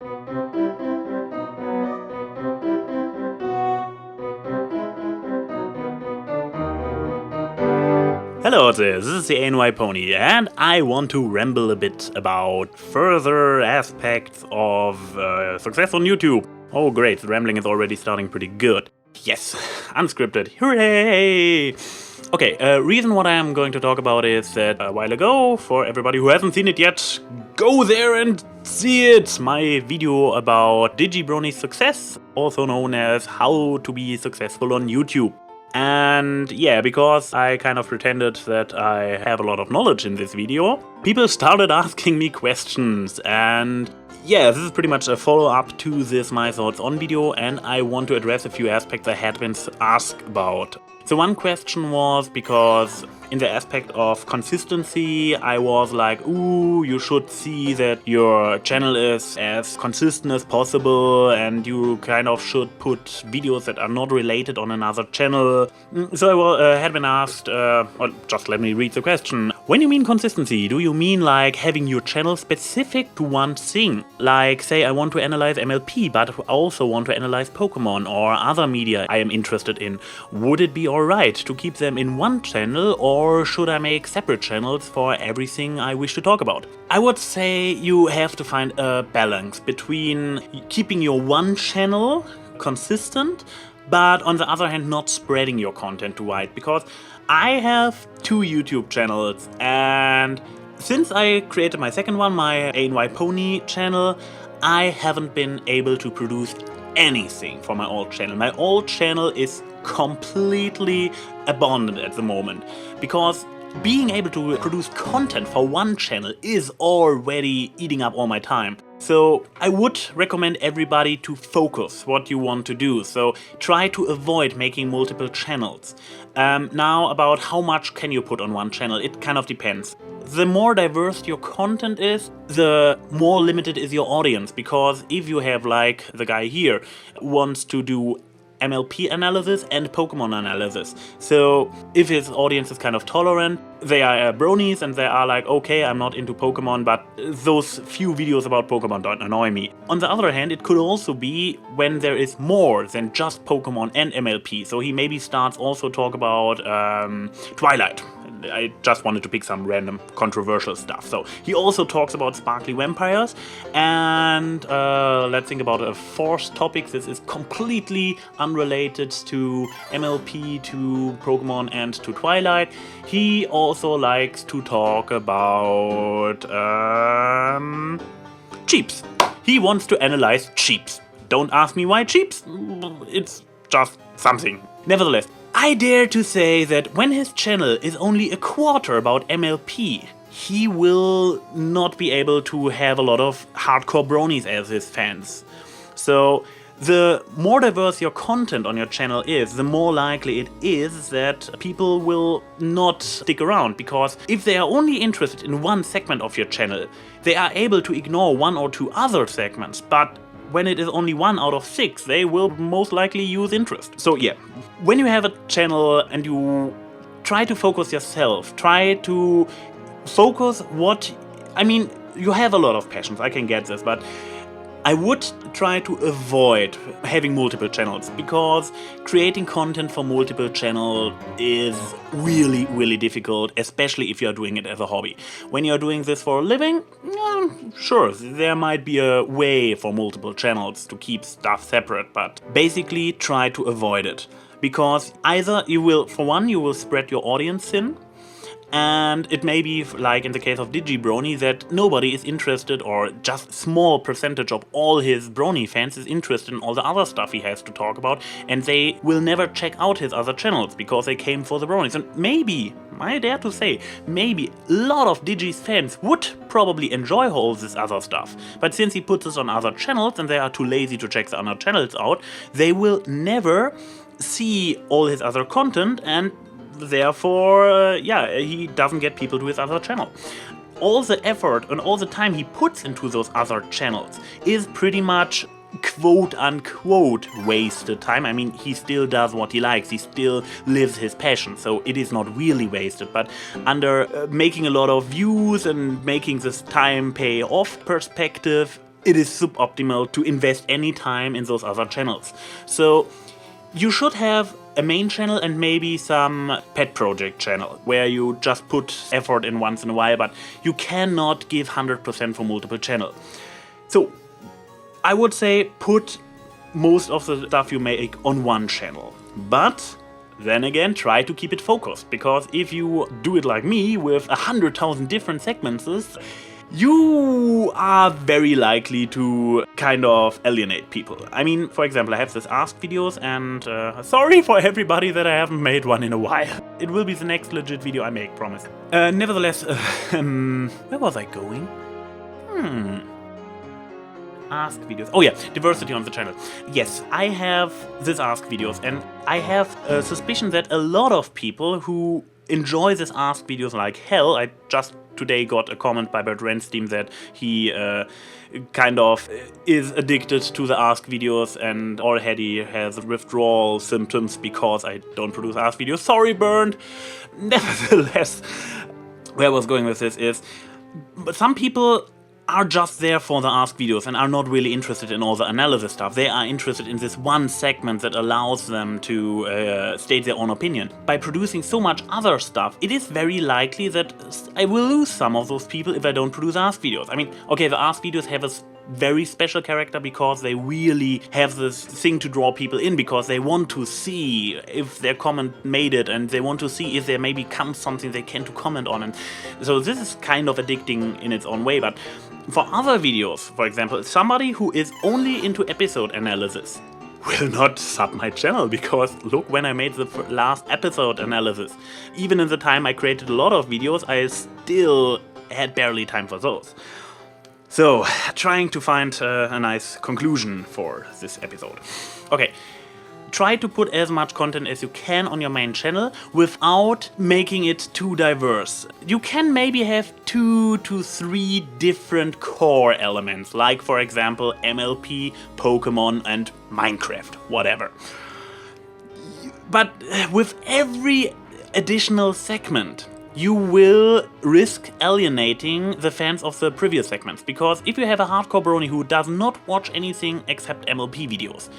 Hello there, this is the AnYPony, and I want to ramble a bit about further aspects of success on YouTube. Oh great, the rambling is already starting pretty good. Yes, unscripted, hooray! Okay, reason what I am going to talk about is that a while ago, for everybody who hasn't seen it yet, go there and see it! My video about DigiBrony's success, also known as how to be successful on YouTube. And yeah, because I kind of pretended that I have a lot of knowledge in this video, people started asking me questions, and yeah, this is pretty much a follow-up to this My Thoughts On video, and I want to address a few aspects I had been asked about. So one question was because in the aspect of consistency, I was like, ooh, you should see that your channel is as consistent as possible and you kind of should put videos that are not related on another channel. So I had been asked, well, just let me read the question. When you mean consistency, do you mean like having your channel specific to one thing? Like say I want to analyze MLP, but I also want to analyze Pokemon or other media I am interested in. Would it be alright to keep them in one channel, or should I make separate channels for everything I wish to talk about? I would say you have to find a balance between keeping your one channel consistent, but on the other hand not spreading your content too wide, because I have two YouTube channels, and since I created my second one, my AnYPony channel, I haven't been able to produce anything for my old channel. My old channel is completely abandoned at the moment, because being able to produce content for one channel is already eating up all my time. So I would recommend everybody to focus what you want to do. So try to avoid making multiple channels. Now about how much can you put on one channel, it kind of depends. The more diverse your content is, the more limited is your audience, because if you have, like the guy here, wants to do MLP analysis and Pokemon analysis. So if his audience is kind of tolerant, they are bronies and they are like, okay, I'm not into Pokemon, but those few videos about Pokemon don't annoy me. On the other hand, it could also be when there is more than just Pokemon and MLP. So he maybe starts also talk about Twilight. I just wanted to pick some random controversial stuff. So he also talks about sparkly vampires, and let's think about a fourth topic. This is completely unrelated to MLP, to Pokemon, and to Twilight. He also likes to talk about cheeps. He wants to analyze cheeps. Don't ask me why cheeps. It's just something. Nevertheless, I dare to say that when his channel is only a quarter about MLP, he will not be able to have a lot of hardcore bronies as his fans. So the more diverse your content on your channel is, the more likely it is that people will not stick around, because if they are only interested in one segment of your channel, they are able to ignore one or two other segments, but when it is only 1 out of 6, they will most likely use interest. So yeah, when you have a channel and you try to focus yourself, try to focus you have a lot of passions, I can get this, but I would try to avoid having multiple channels, because creating content for multiple channels is really, really difficult, especially if you're doing it as a hobby. When you're doing this for a living, sure, there might be a way for multiple channels to keep stuff separate, but basically try to avoid it. Because either you will spread your audience thin, and it may be, like in the case of DigiBrony, that nobody is interested, or just a small percentage of all his Brony fans is interested in all the other stuff he has to talk about, and they will never check out his other channels because they came for the Bronies. And maybe, I dare to say, maybe a lot of Digi's fans would probably enjoy all this other stuff, but since he puts this on other channels and they are too lazy to check the other channels out, they will never see all his other content, and therefore, he doesn't get people to his other channel. All the effort and all the time he puts into those other channels is pretty much quote-unquote wasted time. I mean, he still does what he likes, he still lives his passion, so it is not really wasted, but under making a lot of views and making this time pay off perspective, it is suboptimal to invest any time in those other channels. So you should have a main channel and maybe some pet project channel where you just put effort in once in a while, but you cannot give 100% for multiple channels. So I would say put most of the stuff you make on one channel, but then again try to keep it focused, because if you do it like me with 100,000 different segments, you are very likely to kind of alienate people. I mean, for example, I have this Ask videos, and sorry for everybody that I haven't made one in a while. It will be the next legit video I make, promise. Nevertheless, where was I going? Ask videos. Oh yeah, diversity on the channel. Yes, I have this Ask videos, and I have a suspicion that a lot of people who enjoy this Ask videos like hell. I just today got a comment by Bert Renstein that he kind of is addicted to the Ask videos and already has withdrawal symptoms because I don't produce Ask videos. Sorry, Bernd. Nevertheless, where I was going with this is, some people are just there for the Ask videos and are not really interested in all the analysis stuff. They are interested in this one segment that allows them to state their own opinion. By producing so much other stuff, it is very likely that I will lose some of those people if I don't produce Ask videos. I mean, okay, the Ask videos have a very special character because they really have this thing to draw people in, because they want to see if their comment made it, and they want to see if there maybe comes something they can to comment on. And so this is kind of addicting in its own way. But for other videos, for example, somebody who is only into episode analysis will not sub my channel, because look, when I made the last episode analysis, even in the time I created a lot of videos, I still had barely time for those. So, trying to find a nice conclusion for this episode. Okay, try to put as much content as you can on your main channel without making it too diverse. You can maybe have 2 to 3 different core elements, like for example MLP, Pokemon and Minecraft, whatever. But with every additional segment, you will risk alienating the fans of the previous segments, because if you have a hardcore brony who does not watch anything except MLP videos,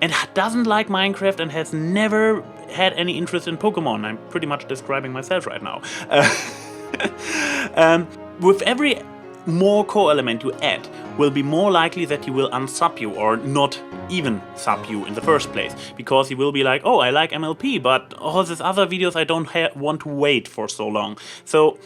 and doesn't like Minecraft and has never had any interest in Pokemon, I'm pretty much describing myself right now, with every more core element you add, will be more likely that he will unsub you or not even sub you in the first place, because he will be like, oh, I like MLP, but all these other videos I don't want to wait for so long. So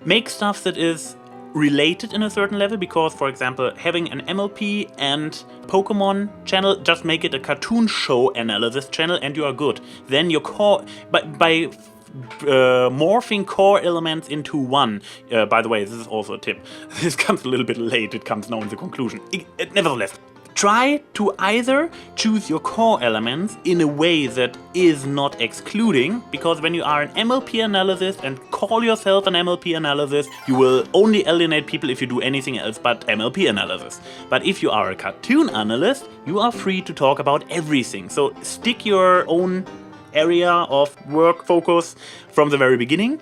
make stuff that is related in a certain level, because for example having an MLP and Pokemon channel, just make it a cartoon show analysis channel and you are good. Then your core, by morphing core elements into one. By the way, this is also a tip. This comes a little bit late, it comes now in the conclusion. Nevertheless, try to either choose your core elements in a way that is not excluding, because when you are an MLP analysis and call yourself an MLP analysis, you will only alienate people if you do anything else but MLP analysis. But if you are a cartoon analyst, you are free to talk about everything. So stick your own area of work focus from the very beginning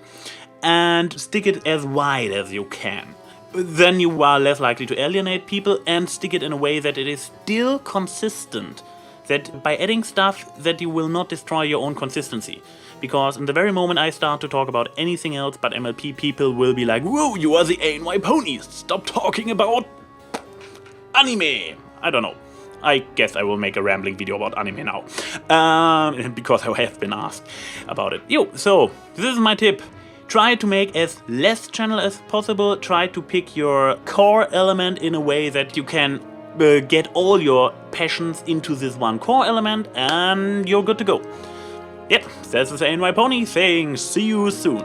and stick it as wide as you can. Then you are less likely to alienate people, and stick it in a way that it is still consistent. That by adding stuff that you will not destroy your own consistency. Because in the very moment I start to talk about anything else but MLP, people will be like, whoa, you are the AnYPony, stop talking about anime. I don't know. I guess I will make a rambling video about anime now. Because I have been asked about it. So this is my tip. Try to make as less channel as possible. Try to pick your core element in a way that you can get all your passions into this one core element, and you're good to go. Yep, this is AnYPony saying see you soon.